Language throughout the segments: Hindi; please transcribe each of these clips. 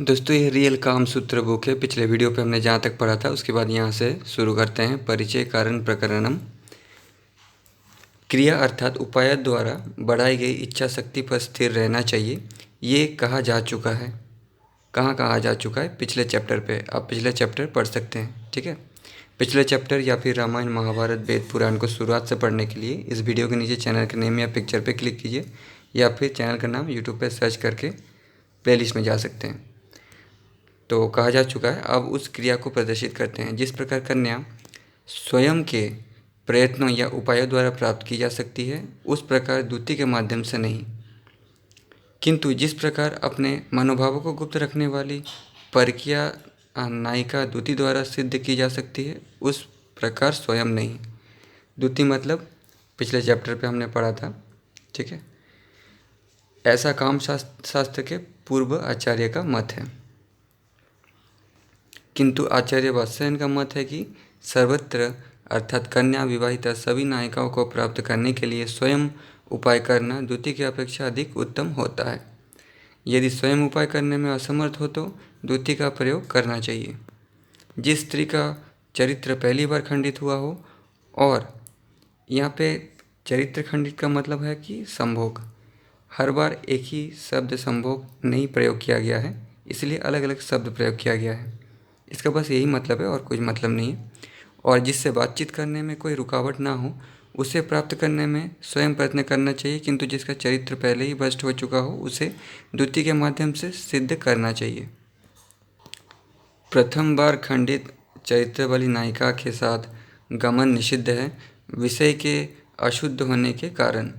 दोस्तों ये रियल काम सूत्र बुक है। पिछले वीडियो पे हमने जहाँ तक पढ़ा था उसके बाद यहाँ से शुरू करते हैं। परिचय कारण प्रकरणम। क्रिया अर्थात उपाय द्वारा बढ़ाई गई इच्छा शक्ति पर स्थिर रहना चाहिए, ये कहा जा चुका है। कहाँ कहा जा चुका है? पिछले चैप्टर पे। आप पिछले चैप्टर पढ़ सकते हैं, ठीक है। पिछले चैप्टर या फिर रामायण महाभारत वेद पुराण को शुरुआत से पढ़ने के लिए इस वीडियो के नीचे चैनल के नेम या पिक्चर पे क्लिक कीजिए, या फिर चैनल का नाम यूट्यूब पे सर्च करके प्लेलिस्ट में जा सकते हैं। तो कहा जा चुका है, अब उस क्रिया को प्रदर्शित करते हैं जिस प्रकार कन्या स्वयं के प्रयत्नों या उपायों द्वारा प्राप्त की जा सकती है, उस प्रकार द्युति के माध्यम से नहीं। किंतु जिस प्रकार अपने मनोभावों को गुप्त रखने वाली परकिया नायिका द्युति द्वारा सिद्ध की जा सकती है, उस प्रकार स्वयं नहीं। द्युति मतलब पिछले चैप्टर पे हमने पढ़ा था, ठीक है। ऐसा काम शास्त्र के पूर्व आचार्य का मत है। किंतु आचार्य वात्स्यायन का मत है कि सर्वत्र अर्थात कन्या विवाहिता सभी नायिकाओं को प्राप्त करने के लिए स्वयं उपाय करना द्युति की अपेक्षा अधिक उत्तम होता है। यदि स्वयं उपाय करने में असमर्थ हो तो द्युति का प्रयोग करना चाहिए। जिस स्त्री का चरित्र पहली बार खंडित हुआ हो, और यहाँ पे चरित्र खंडित का मतलब है कि संभोग, हर बार एक ही शब्द संभोग नहीं प्रयोग किया गया है, इसलिए अलग अलग शब्द प्रयोग किया गया है। इसका बस यही मतलब है और कुछ मतलब नहीं है। और जिससे बातचीत करने में कोई रुकावट ना हो, उसे प्राप्त करने में स्वयं प्रयत्न करना चाहिए। किंतु जिसका चरित्र पहले ही भ्रष्ट हो चुका हो, उसे द्युति के माध्यम से सिद्ध करना चाहिए। प्रथम बार खंडित चरित्र वाली नायिका के साथ गमन निषिद्ध है, विषय के अशुद्ध होने के कारण।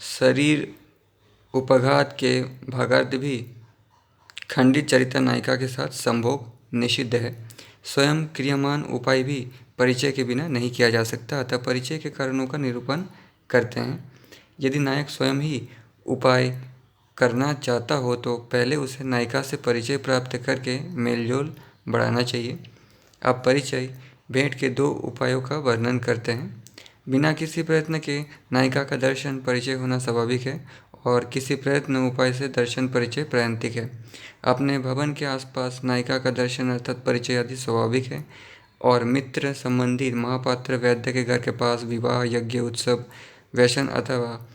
शरीर उपघात के भागार्थ भी खंडित चरित्र नायिका के साथ संभोग निषिद्ध है। स्वयं क्रियमान उपाय भी परिचय के बिना नहीं किया जा सकता, अतः परिचय के कारणों का निरूपण करते हैं। यदि नायक स्वयं ही उपाय करना चाहता हो तो पहले उसे नायिका से परिचय प्राप्त करके मेलजोल बढ़ाना चाहिए। अब परिचय भेंट के दो उपायों का वर्णन करते हैं। बिना किसी प्रयत्न के नायिका का दर्शन परिचय होना स्वाभाविक है, और किसी प्रयत्न उपाय से दर्शन परिचय प्रायंतिक है। अपने भवन के आसपास नायिका का दर्शन अर्थात परिचय आदि स्वाभाविक है, और मित्र संबंधी महापात्र वैद्य के घर के पास विवाह यज्ञ उत्सव व्यसन अथवा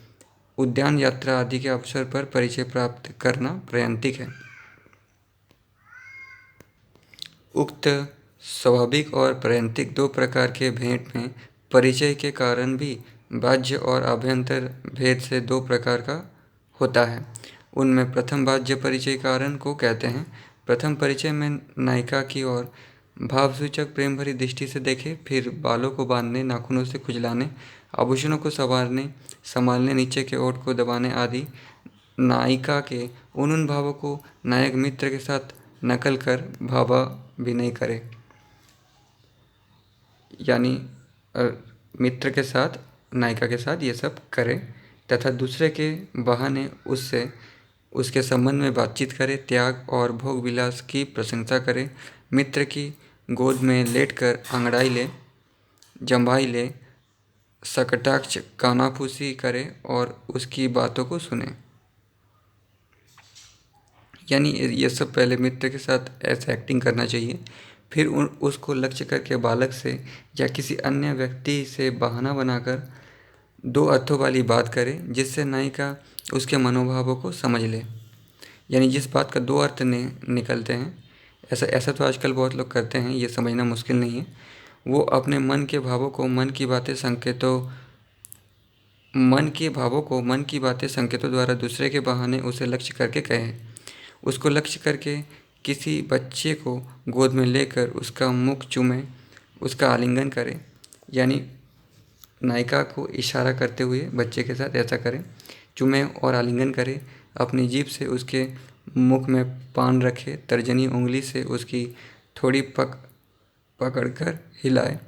उद्यान यात्रा आदि के अवसर पर परिचय प्राप्त करना प्रायंतिक है। उक्त स्वाभाविक और प्रायंतिक दो प्रकार के भेंट में परिचय के कारण भी बाह्य और आभ्यंतर भेद से दो प्रकार का होता है। उनमें प्रथम बाह्य परिचय कारण को कहते हैं। प्रथम परिचय में नायिका की ओर भावसूचक प्रेम भरी दृष्टि से देखे, फिर बालों को बांधने, नाखूनों से खुजलाने, आभूषणों को संभालने, नीचे के ओठ को दबाने आदि नायिका के उन भावों को नायक मित्र के साथ नकल कर भावाभिनय करे, यानी मित्र के साथ नायिका के साथ ये सब करे, तथा दूसरे के बहाने उससे उसके संबंध में बातचीत करे, त्याग और भोग विलास की प्रशंसा करे, मित्र की गोद में लेटकर अंगड़ाई ले, जम्भाई ले, सकटाक्ष कानाफूसी करे और उसकी बातों को सुने। यानी ये सब पहले मित्र के साथ ऐसे एक्टिंग करना चाहिए, फिर उसको लक्ष्य करके बालक से या किसी अन्य व्यक्ति से बहाना बनाकर दो अर्थों वाली बात करे, जिससे नायिका उसके मनोभावों को समझ ले। यानी जिस बात का दो अर्थ निकलते हैं, ऐसा तो आजकल बहुत लोग करते हैं, ये समझना मुश्किल नहीं है। वो अपने मन के भावों को मन की बातें संकेतों द्वारा दूसरे के बहाने उसे लक्ष्य करके कहे। उसको लक्ष्य करके किसी बच्चे को गोद में लेकर उसका मुख चूमे, उसका आलिंगन करे, यानी नायिका को इशारा करते हुए बच्चे के साथ ऐसा करें, चूमे और आलिंगन करे, अपनी जीभ से उसके मुख में पान रखे, तर्जनी उंगली से उसकी थोड़ी पकड़कर हिलाए।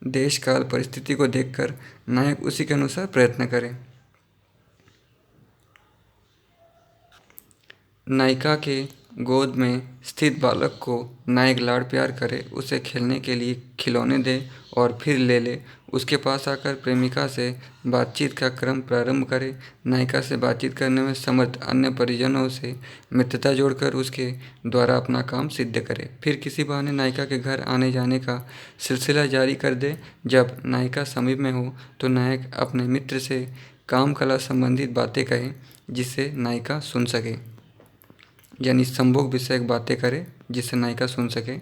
देश काल परिस्थिति को देखकर नायक उसी के अनुसार प्रयत्न करे। नायिका के गोद में स्थित बालक को नायक लाड़ प्यार करे, उसे खेलने के लिए खिलौने दे और फिर ले ले। उसके पास आकर प्रेमिका से बातचीत का क्रम प्रारंभ करे। नायिका से बातचीत करने में समर्थ अन्य परिजनों से मित्रता जोड़कर उसके द्वारा अपना काम सिद्ध करे। फिर किसी बहाने नायिका के घर आने जाने का सिलसिला जारी कर दे। जब नायिका समीप में हो तो नायक अपने मित्र से काम कला संबंधित बातें कहे जिससे नायिका सुन सके, यानी संभोग विषयक बातें करे जिससे नायिका सुन सके।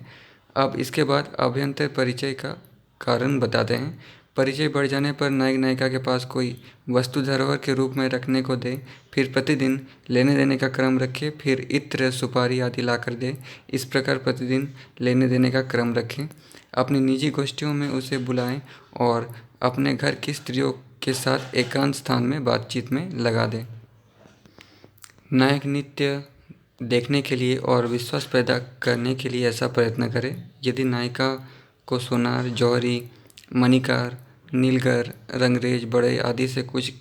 अब इसके बाद अभ्यंतर परिचय का कारण बताते हैं। परिचय बढ़ जाने पर नायक नायिका के पास कोई वस्तु धरोहर के रूप में रखने को दे। फिर प्रतिदिन लेने देने का क्रम रखे, फिर इत्र सुपारी आदि लाकर दे। इस प्रकार प्रतिदिन लेने देने का क्रम रखें। अपनी निजी गोष्ठियों में उसे बुलाएं और अपने घर की स्त्रियों के साथ एकांत स्थान में बातचीत में लगा दें। नायक नृत्य देखने के लिए और विश्वास पैदा करने के लिए ऐसा प्रयत्न करें। यदि नायिका को सोनार, जौहरी, मणिकार, नीलगर, रंगरेज, बढ़ई आदि से कुछ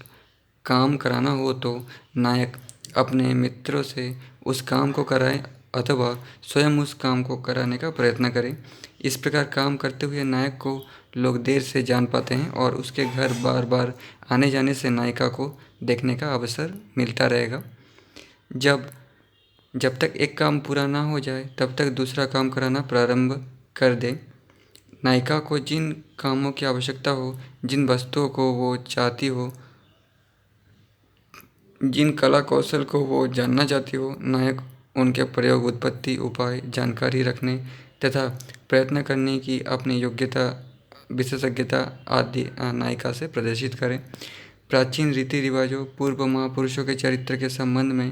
काम कराना हो तो नायक अपने मित्रों से उस काम को कराए अथवा स्वयं उस काम को कराने का प्रयत्न करे। इस प्रकार काम करते हुए नायक को लोग देर से जान पाते हैं और उसके घर बार बार आने जाने से नायिका को देखने का अवसर मिलता रहेगा। जब तक एक काम पूरा ना हो जाए तब तक दूसरा काम कराना प्रारंभ कर दे। नायिका को जिन कामों की आवश्यकता हो, जिन वस्तुओं को वो चाहती हो, जिन कला कौशल को वो जानना चाहती हो, नायक उनके प्रयोग, उत्पत्ति, उपाय, जानकारी रखने तथा प्रयत्न करने की अपनी योग्यता, विशेषज्ञता आदि नायिका से प्रदर्शित करें। प्राचीन रीति रिवाजों, पूर्व महापुरुषों के चरित्र के संबंध में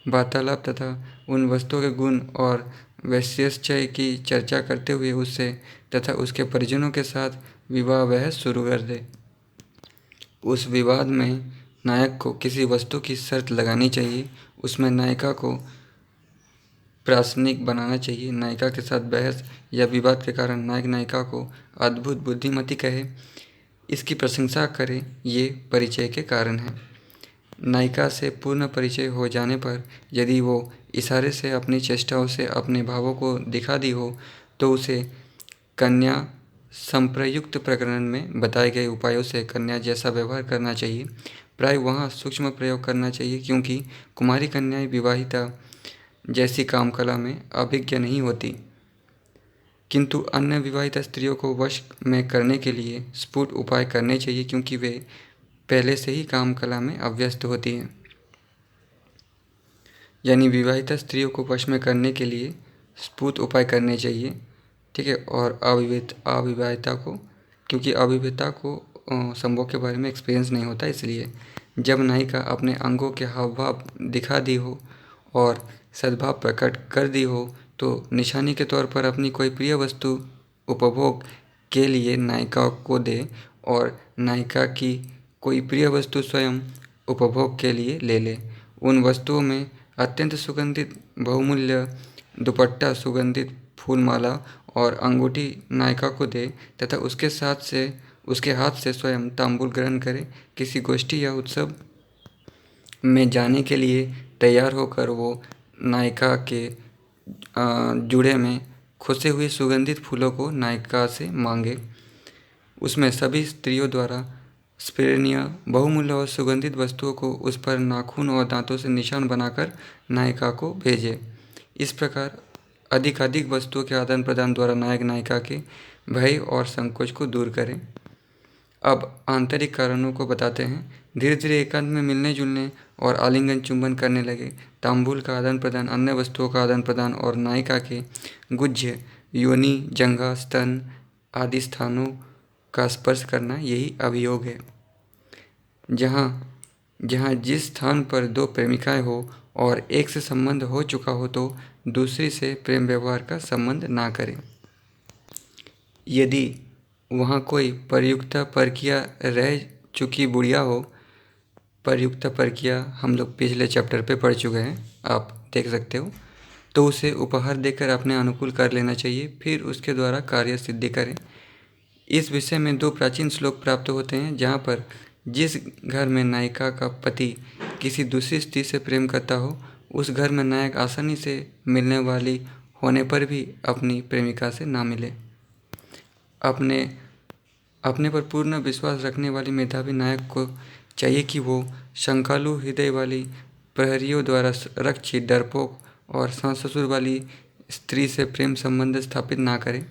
वार्तालाप तथा उन वस्तुओं के गुण और वैशिष्ट्य की चर्चा करते हुए उससे तथा उसके परिजनों के साथ विवाह बहस शुरू कर दे। उस विवाद में नायक को किसी वस्तु की शर्त लगानी चाहिए। उसमें नायिका को प्रासंगिक बनाना चाहिए। नायिका के साथ बहस या विवाद के कारण नायक नायिका को अद्भुत बुद्धिमती कहे, इसकी प्रशंसा करे, ये परिचय के कारण हैं। नायिका से पूर्ण परिचय हो जाने पर यदि वो इशारे से अपनी चेष्टाओं से अपने भावों को दिखा दी हो तो उसे कन्या संप्रयुक्त प्रकरण में बताए गए उपायों से कन्या जैसा व्यवहार करना चाहिए। प्राय वहाँ सूक्ष्म प्रयोग करना चाहिए क्योंकि कुमारी कन्याएं विवाहिता जैसी कामकला में अभिज्ञ नहीं होती, किंतु अन्य विवाहिता स्त्रियों को वश में करने के लिए स्फुट उपाय करने चाहिए क्योंकि वे पहले से ही काम कला में अभ्यस्त होती हैं। यानी विवाहिता स्त्रियों को वश में करने के लिए स्फुट उपाय करने चाहिए, ठीक है। और अविवाहिता को, क्योंकि अविवाहिता को संभोग के बारे में एक्सपीरियंस नहीं होता, इसलिए जब नायिका अपने अंगों के हाव भाव दिखा दी हो और सद्भाव प्रकट कर दी हो तो निशानी के तौर पर अपनी कोई प्रिय वस्तु उपभोग के लिए नायिका को दे और नायिका की कोई प्रिय वस्तु स्वयं उपभोग के लिए ले ले। उन वस्तुओं में अत्यंत सुगंधित बहुमूल्य दुपट्टा, सुगंधित फूलमाला और अंगूठी नायिका को दे तथा उसके हाथ से स्वयं तांबूल ग्रहण करे। किसी गोष्ठी या उत्सव में जाने के लिए तैयार होकर वो नायिका के जूड़े में खोसे हुए सुगंधित फूलों को नायिका से मांगे। उसमें सभी स्त्रियों द्वारा स्मरणीय बहुमूल्य और सुगंधित वस्तुओं को उस पर नाखून और दांतों से निशान बनाकर नायिका को भेजे। इस प्रकार अधिकाधिक वस्तुओं के आदान प्रदान द्वारा नायक नायिका के भय और संकोच को दूर करें। अब आंतरिक कारणों को बताते हैं। धीरे धीरे एकांत में मिलने जुलने और आलिंगन चुंबन करने लगे। तांबूल का आदान प्रदान, अन्य वस्तुओं का आदान प्रदान और नायिका के गुज्य, योनि, जंघा, स्तन आदि स्थानों का स्पर्श करना, यही अभियोग है। जहाँ जिस स्थान पर दो प्रेमिकाएं हो और एक से संबंध हो चुका हो तो दूसरी से प्रेम व्यवहार का संबंध ना करें। यदि वहाँ कोई प्रयुक्ता परकिया रह चुकी बुढ़िया हो, प्रयुक्ता परकिया हम लोग पिछले चैप्टर पे पढ़ चुके हैं, आप देख सकते हो, तो उसे उपहार देकर अपने अनुकूल कर लेना चाहिए, फिर उसके द्वारा कार्य सिद्धि करें। इस विषय में 2 प्राचीन श्लोक प्राप्त होते हैं जहाँ पर जिस घर में नायिका का पति किसी दूसरी स्त्री से प्रेम करता हो उस घर में नायक आसानी से मिलने वाली होने पर भी अपनी प्रेमिका से ना मिले। अपने अपने पर पूर्ण विश्वास रखने वाली मेधावी नायक को चाहिए कि वो शंकालु हृदय वाली प्रहरियों द्वारा रक्षित डरपोक और सास ससुर वाली स्त्री से प्रेम संबंध स्थापित ना करे।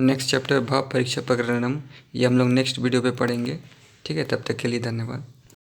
नेक्स्ट चैप्टर भाव परीक्षा प्रकरणम, ये हम लोग नेक्स्ट वीडियो पे पढ़ेंगे। ठीक है, तब तक के लिए धन्यवाद।